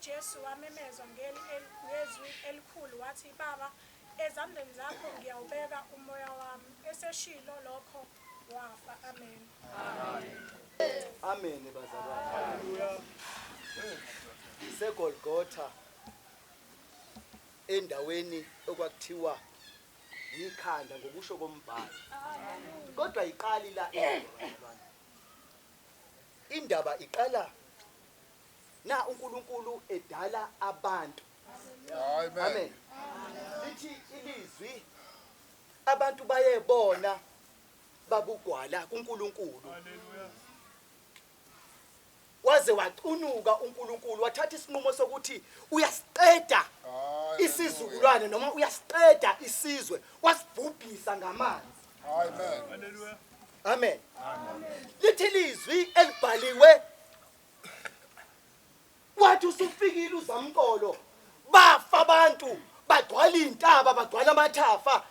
uJesu wamemezwa ngezwi elikhulu wathi, Baba, ezandleni zakho ngiyawubeka umoya wami. Eseshilo lokho wafa. Amen. Amen bazalwane. IseGolgotha endaweni okwakuthiwa yikhanda ngokusho kombhalo. Kodwa iqali la bazalwane. Indaba iqala na uNkulunkulu edala abantu. Amen. Lithi ilizwi abantu bayebona babugwala kuNkulunkulu. Waze wacunuka uNkulunkulu wathatha isinqumo sokuthi uyasiqeda isizukulwane noma uyasiqeda isizwe, wasibhubhisa ngamanzi. Amen. Hallelujah. Amen. Lithi ilizwi elibhaliwe wathi usufikile uzamqolo bafa abantu bagcwala intaba bagcwala amathafa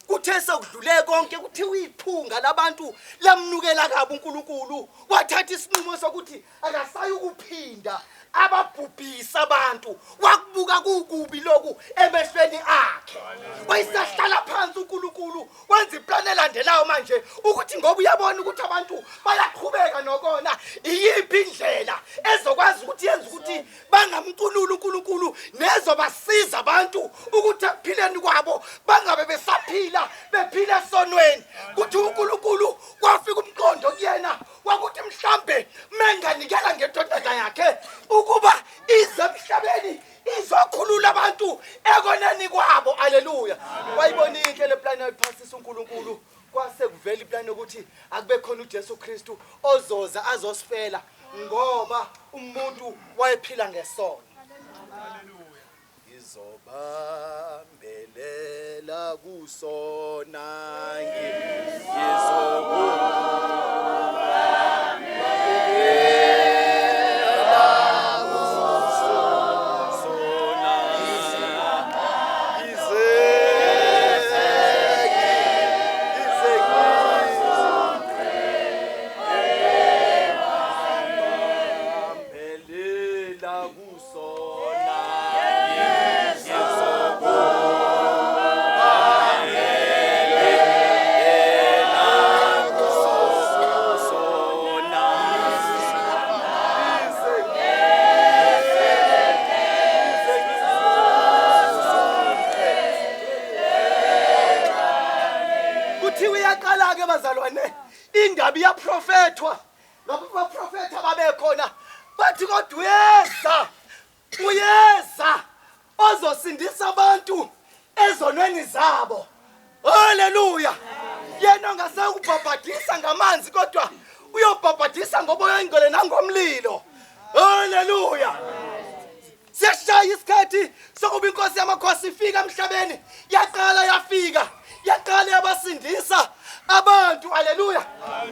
kuthe sekudlule konke kuthiwa iphunga labantu lamnukela kabi uNkulunkulu wathatha isinqumo sokuthi akasayi ukuphinda ababhubhisa abantu wakubuka kukubi lokhu emehlweni akhe wayisahlala phansi uNkulunkulu wenza iplan elandelayo manje ukuthi ngoba uyabona ukuthi abantu bayaqhubeka nokona iyiphi indlela ezokwazi ukuthi yenze ukuthi bangamculula uNkulunkulu nezobasiza abantu ukuthi ekuphileni kwabo bangabe besaphila bephila esonweni kuthi uNkulunkulu kwafika umqondo kuyena wakuthi mhlambe menganikela ngendodana yakhe ukuba ize emhlabeni izokhulula abantu ekoneni kwabo. Haleluya. Wayibona inhle le plan ayiphasisa uNkulunkulu kwase kuvela iplan ukuthi akube khona uJesu Kristu ozoza azosifela ngoba umuntu wayephila ngesono. Haleluya. Izobambelela kusona indaba iyaprofethwa ngoba abaprofeti ababekhona bathi kodwa uyeza ozosindisa abantu ezonweni zabo. Haleluya. Yena ongasekubhabhadisa ngamanzi kodwa uyobhabhadisa ngomoya oyingcwele nangomlilo. Haleluya. Siyashaya isikhathi sokuba inkosi yamakhosi ifika emhlabeni yafika yaqala yabasindisa abantu. Haleluya.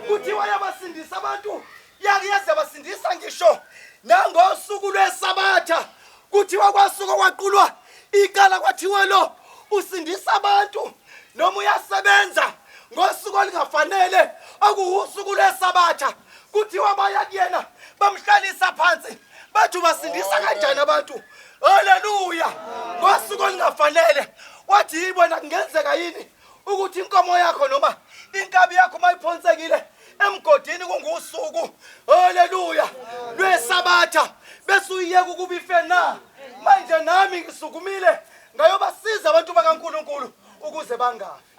Kuthiwa yabasindisa abantu yaze basindisa ngisho nangosuku lweSabatha kuthiwa kwasuka kwaqulwa ikala kwathiwa lo usindisa abantu noma uyasebenza ngosuku olingafanele okuwusuku lweSabatha kuthiwa baya kuyena bamhlalisa phansi bathi basindisa kanjani abantu. Haleluya. Ngosuku olingafanele wathi yibona kungenzeka yini ukuthi inkomo yakho noma inkabi yakho mayiphonsekile emgodini kungusuku haleluya lwesabatha bese uyiyeka ukuba ife na manje nami ngisukumile ngayobasiza abantu bakaNkuluNkulu ukuze bangafi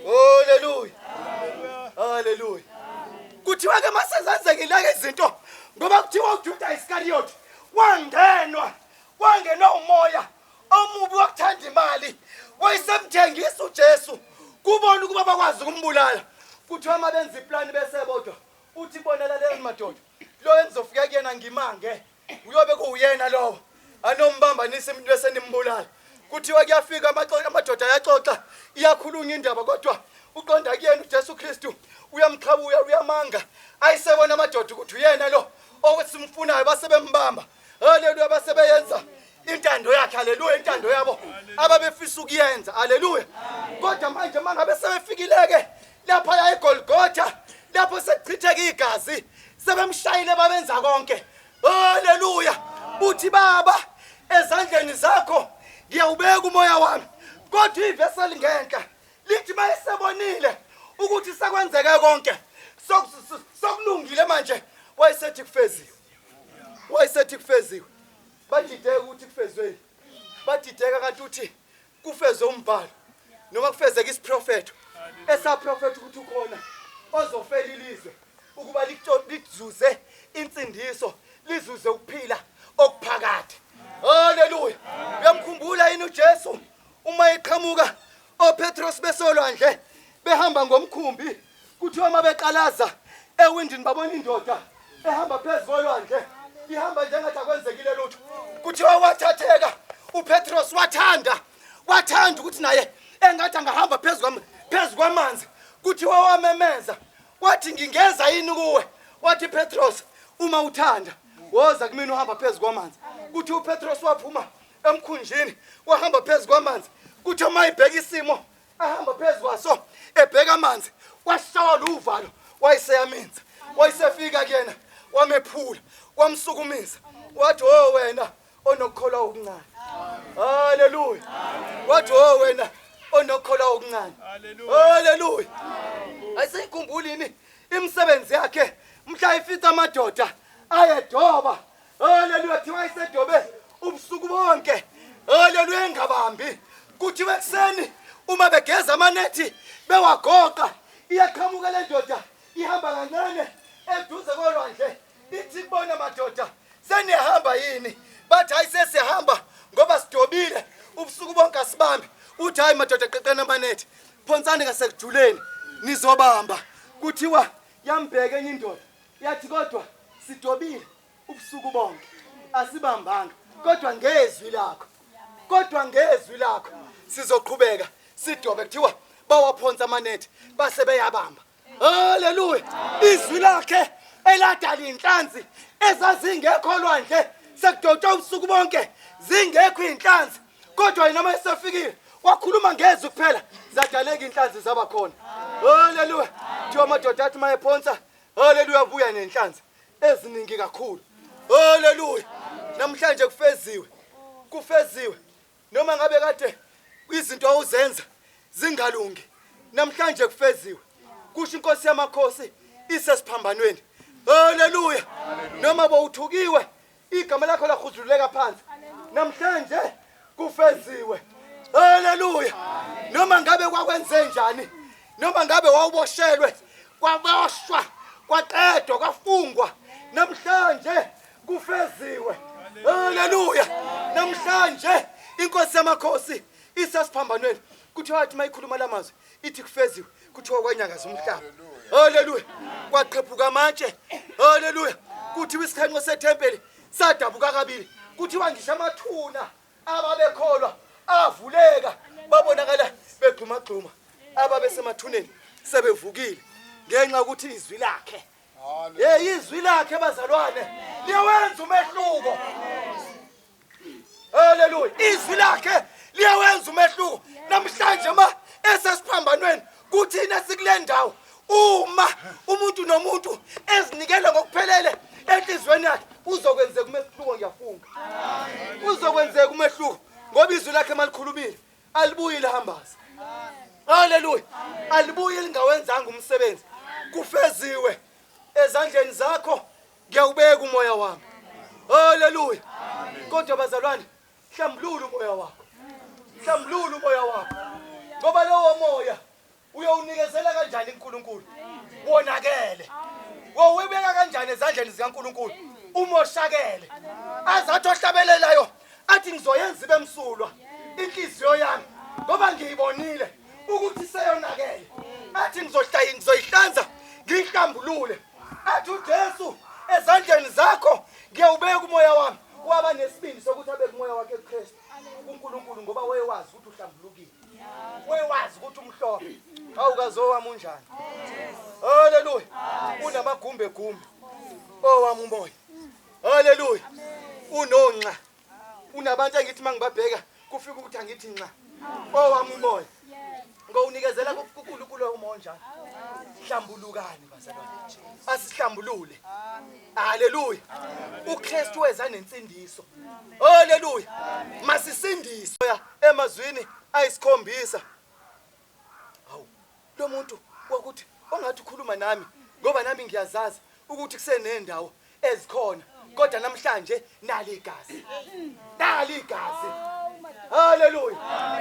haleluya haleluya kuthiwa ke masezenzekile izinto ngoba kuthiwa uJuda Iscariot wangenwa umoya omubi wokuthanda imali wayesemthengisa uJesu kubona ukuba bakwazi ukumbulala kuthiwa mabenza iplan bese bodwa uthi bonela leyo madoda lo enzofika kuyena ngimange uyobe kuyena lowo anombambanisa umuntu bese nimbulala kuthiwa kuyafika amadoda ayaxoxa iyakhulunywa indaba kodwa uqonda kuyena uJesu Kristu uyamqhabuya uyamanga ayisebona amadoda ukuthi uyena lo owesimfunayo basebembamba haleluya basebeyenza intando yakhe haleluya intando yabo ababefisa ukuyenza haleluya kodwa manje mangabe sebefikileke lapha eGolgotha lapho sekuchitheke igazi sebemshayile babenza konke haleluya uthi baba ezandleni zakho ngiyawubeka umoya wami kodwa ivesi elingenhla lithi mayesebonile ukuthi sekwenzeke konke sokulungile manje wayesethi kufeziwe badideka ukuthi kufezweni badideka kanti uthi kufezwe umbhalo noma kufezeke isiprofeto esaprofeto ukuthi ukhona ozofela ilizwe ukuba lizuze insindiso lizuze ukuphila okuphakade haleluya uyamkhumbula yini uJesu uma eqhamuka oPetros besolwandle behamba ngomkhumbi kuthiwa mabeqalaza ewindini babona indoda ehamba phezulu kolwandle ihamba njengathi akwenzekile lutho kuthiwa wathatheka uPetros wathanda ukuthi naye engathi angahamba phezulu kwamanzi kuthiwa wamemeza wathi ngingeza yini kuwe wathi Petros uma uthanda woza kumina uhamba phezulu kwamanzi kuthi uPetros waphuma emkhunjini wahamba phezulu kwamanzi kuthi uma ibheka isimo ahamba phezulu kwaso ebheka amanzi washawa luvalo wayeseyamenza wayesefika kuyena wamephula wamsukumisa wathi oh wena onokukholwa okuncane haleluya wathi oh wena onokukholwa okuncane haleluya ayisayikhumbulini imisebenzi yakhe mhla ifitha amadoda ayedoba haleluya thiwa isedobe ubusuku bonke haleluya engabambi kuthiwa ekseni uma begeza amanethi bewagoqa iyaqhamuka le ndoda ihamba kancane eduze kolwandle ithi kubona madoda senihamba yini bathi ayisesihamba ngoba sidobile ubusuku bonke asibambi uthi hayi madoda qeqena amanethi phonsani ngasekujuleni nizobamba kuthiwa yambheke enye indoda yathi kodwa sidobile ubusuku bonke asibambanga kodwa ngezwi lakho sizoqhubeka sidobe kuthiwa bawaphonsa amanethi base beyabamba haleluya izwi lakhe eladala inhlanzi ezazingekho lwandle sekudotha ubusuku bonke zingekho inhlanzi kodwa yena mayesefikile wakhuluma ngezwi kuphela zadaleka inhlanzi zaba khona haleluya thiwa amadoda athi mayephonsa haleluya abuya nenhlanzi eziningi kakhulu haleluya namhlanje kufeziwe noma ngabe kade izinto awuzenza zingalungi namhlanje kufeziwe kusho inkosi yamakhosi isesiphambanweni haleluya noma bowuthukiwe igama lakho lakhuzuleka phansi namhlanje kufeziwe haleluya noma ngabe kwakwenze njani noma ngabe wawuboshelwe kwaboshwa kwaqedwa kwafungwa namhlanje kufeziwe haleluya namhlanje inkosi yamakhosi isesiphambanweni kuthiwa athi mayikhuluma lamazwi ithi kufeziwe kuthiwa kwanyakaza umhlaba haleluya kwaqhephuka amatshe haleluya kuthiwa isikhanqo sethempeli sadabuka kabili kuthiwa ngisho amathuna ababekholwa avuleka babonakala begxumagxuma ababesemathuneni sebevukile ngenxa ukuthi izwi lakhe izwi lakhe bazalwane liyawenza umehluko haleluya izwi lakhe liyawenza umehluko namhlanje esesiphambanweni kuthina sikule ndawo uma umuntu nomuntu ezinikela ngokuphelele enhlizweni yakhe uzokwenzeka umehluko ngiyafunga uzokwenzeka umehluko ngoba izwi lakhe malikhulumile alibuyi lihambaza haleluya alibuyi lingawenzanga umsebenzi kufeziwe ezandleni zakho ngiyawubeka umoya wami. Haleluya. Kodwa bazalwane, hlambulula umoya wakho. Hlambulula umoya wakho. Ngoba lowo moya uyawunikezela kanjani uNkulunkulu? Wonakele. Wowubeka kanjani ezandleni zikaNkulunkulu? Umoshakele. Azathi ohlabelelayo athi ngizoyenza ibe msulwa inhliziyo yami ngoba ngiyibonile ukuthi seyonakele. Athi ngizoyihlanza ngihlambulule. Athi uJesu ezandleni zakho ngiyawubeka umoya wami. Waba nesibindi sokuthi abeke umoya wakhe kuKristu uNkulunkulu ngoba wayewazi ukuthi uhlambulukile. Wayewazi ukuthi umhlophe. Awukazowami unjani? Haleluya. Unamagumbe gumbe. Owami umoya. Haleluya. Unonqa. Unabantu engithi mangibabheka kufika ukuthi angithi nqa. Owami umoya. Ngowunikezela kuNkulunkulu umoya njalo. Hlambulukani bazalwane. Asihlambulule. Haleluya. uKristu weza nensindiso. Haleluya. Masisindiswe emazwini ayisikhombisa. Hawu. Lo muntu wokuthi ongathi ukhuluma nami ngoba nami ngiyazazi ukuthi kusenendawo ezikhona kodwa namhlanje nali igazi. Nali igazi. Haleluya.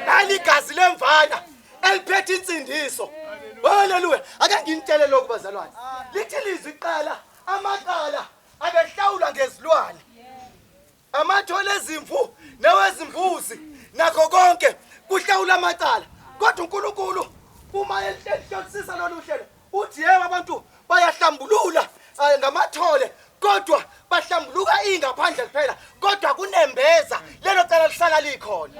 Nali igazi lemvana eliphethe insindiso. Haleluya. Ake nginitshele lokhu bazalwane. Lithi lizwi iqala amaqala abehlawula ngezilwane. Amathole ezimvu nawezimbuzi nakho konke kuhlawula amaqala. Kodwa uNkulunkulu uma ehlolisisa lolu hlelo uthi yebo abantu bayahlambulula ngamathole kodwa bahlambuluka ingaphandle kuphela kodwa kunembeza lelo cala lihlala likhona.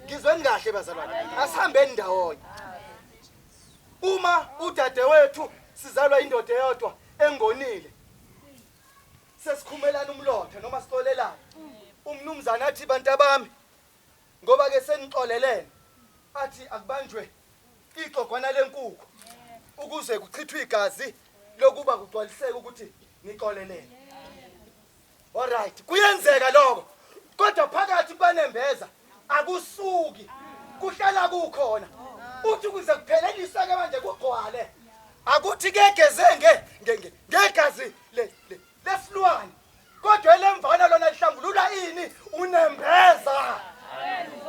Ngizweni kahle bazalwane, asihambeni ndawonye. Uma udadewethu sizalwa indoda eyodwa engonile sesikhumelana umlotha noma siqolelana umnumzana athi bantu bami ngoba ke senixolelene athi akubanjwe ixogwana lenkukhu ukuze kuchithwe igazi lokuba kugcwaliseke ukuthi nixolelene. Alright, kuyenzeka lokho kodwa phakathi kwanembeza akusuki kuhlala kukhona uthi kuze kupheleliswe ke manje kugcwale akuthi kegezenge ngegazi lesilwane kodwa lemvana lona lihlambulula ini unembeza.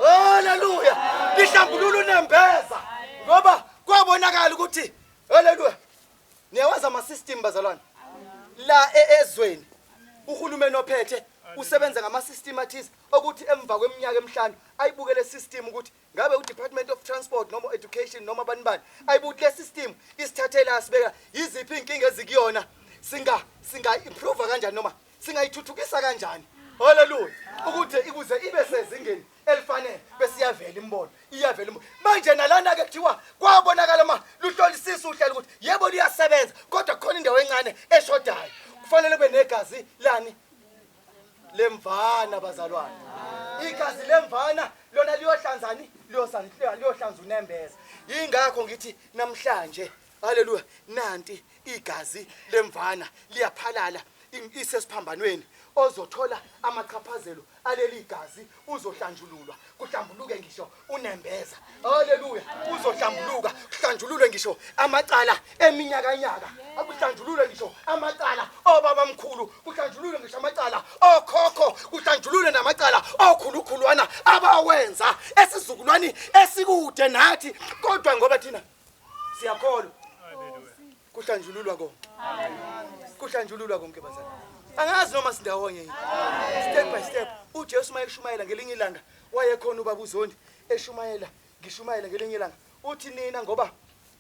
Haleluya. Lihlambulula unembeza ngoba kwabonakala ukuthi haleluya niyawazi ama system bazalwane la ezweni uhulumeni ophethe usebenza ngama system athize ukuthi emva kweminyaka emihlanu ayibukele system ukuthi ngabe uDepartment of Transport noma Education noma banibani ayibuke le system isithathela asibeka yiziphi inkinga ezikuyona singa improve kanjani noma singayithuthukisa kanjani. Haleluya. Ukuthi ikuze ibe sezingeni elifanele bese iyavela imbono iyavela manje nalana ke kuthiwa kwabonakala ma luhlolisisa uhlelo ukuthi yebo liyasebenza kodwa khona indawo encane eshodayo kufanele kube negazi lani lemvana bazalwane. Igazi lemvana lona liyohlanzani liyohlanza unembeza. Yingakho ngithi namhlanje haleluya nanti igazi lemvana liyaphalala isesiphambanweni ozothola amachaphazelo aleli igazi uzohlanjululwa kuhlambuluke ngisho unembeza. Haleluya. Uzohlambuluka kuhlanjululwe ngisho amacala eminyakanyaka akuhlanjululwe ngisho amacala obaba mkhulu kuhlanjululwe ngisho amacala okhokho kuhlanjululwe namacala okhulukhulwana abawenza esizukulwani esikude nathi kodwa ngoba thina siyakholwa kuhlanjululwa konke. Kuhlanjululwa konke bazalwane. Angazi noma sindawonye yini. Step by step uJesu mayeshumayela ngelinye ilanga wayekhona ubaba uZondi eshumayela ngishumayela ngelinye ilanga uthi nina ngoba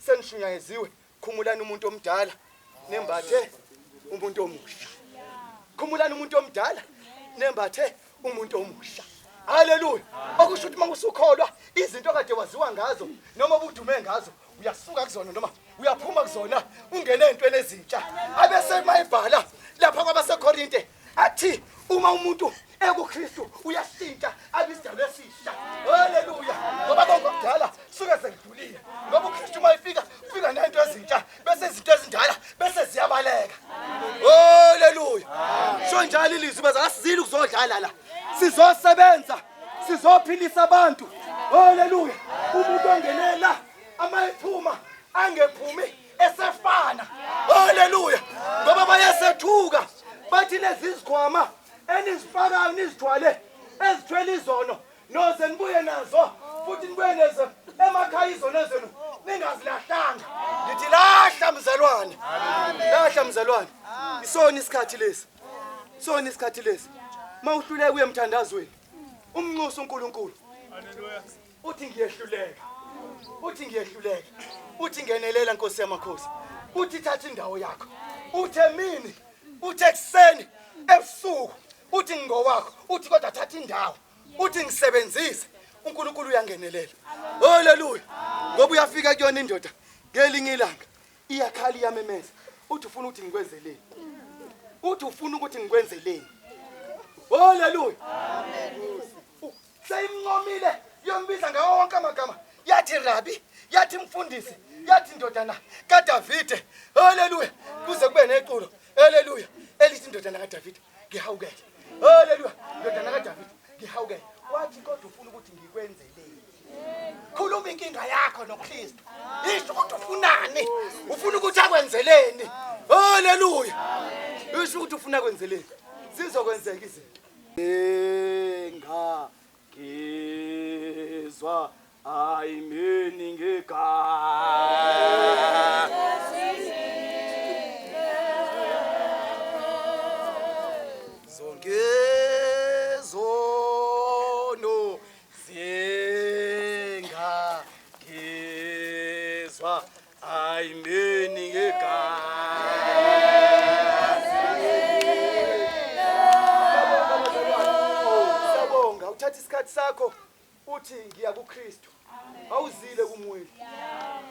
senishunyayeziwe khumulani umuntu omdala nembathe umuntu omusha. Khumulani umuntu omdala nembathe umuntu omusha. Haleluya. Okusho ukuthi mangusukholwa izinto kade waziwa ngazo noma ubudume ngazo uyasuka kuzona noma uyaphuma kuzona ungene ezintweni ezintsha. Abese mayibhala lapha kwabaseKorinte athi uma umuntu ekuKristu uyashintsha abisidalo esisha. Haleluya. Ngoba konke okudala suke sekudlulile. Ngoba uKristu mayifika ufika nento ezintsha bese izinto ezindala bese ziyabaleka. Haleluya. So njalo ilizwi bazasizile ukuzodlala la. Sizosebenza, sizophilisa abantu. Haleluya. Umuntu ongenela amayiphuma angephumi esefana. Haleluya. Ngoba bayasethuka bathi lezi zikhwama enizifakayo nizithwale ezithwele izono noze nibuye nazo futhi nibuye nazo emakhaya izono zenu ningazilahlanga. Ngithi lahla mzalwane. Lahla mzalwane. Isona isikhathi lesi. Sona isikhathi lesi. Mawuhluleka uye emthandazweni. Umnxusa uNkulunkulu. Haleluya. Uthi ngiyehluleka. Uthi ngiyehluleka. Uthi ngenelela Nkosi yamakhosi. Uthi thatha indawo yakho. Uthi emini. Uthi ekseni. Ebusuku. Uthi ngowakho. Uthi kodwa thatha indawo. Uthi ngisebenzise. uNkulunkulu uyangenelela. Haleluya. Ngoba uyafika kuyona indoda ngelinye ilanga. Iyakhala iyamemeza. Uthi ufuna ukuthi ngikwenzeleni. Uthi ufuna ukuthi ngikwenzeleni. Haleluya. Amen. Sayimncomile yombiza ngawo wonke amagama. Yathi Rabi, yathi mfundisi, yathi indodana kaDavide. Haleluya. Kuze kube neculo. Haleluya. Elithi indodana kaDavide ngihawukele. Haleluya. Indodana kaDavide ngihawukele. Wathi kodwa ufuna ukuthi ngikwenzeleni. Khuluma inkinga yakho noKristu. Yisho ukuthi ufunani? Ufuna ukuthi akwenzeleni. Haleluya. Yisho ukuthi ufuna kwenzeleni. Sizokwenzeka izinto. Engakizwa ayimini ngegama. Zonke zono zingakizwa ayimini ngegama. Uthatha isikhathi sakho uthi ngiya kuKristu. Awuzile kumweli.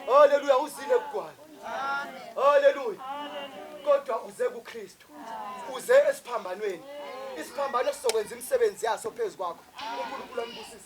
Haleluya, uzile kugwala. Amen. Haleluya. Kodwa uze kuKristu. Uze esiphambanweni. Isiphambano sizokwenza imisebenzi yaso phezu kwakho. uNkulunkulu ambusise.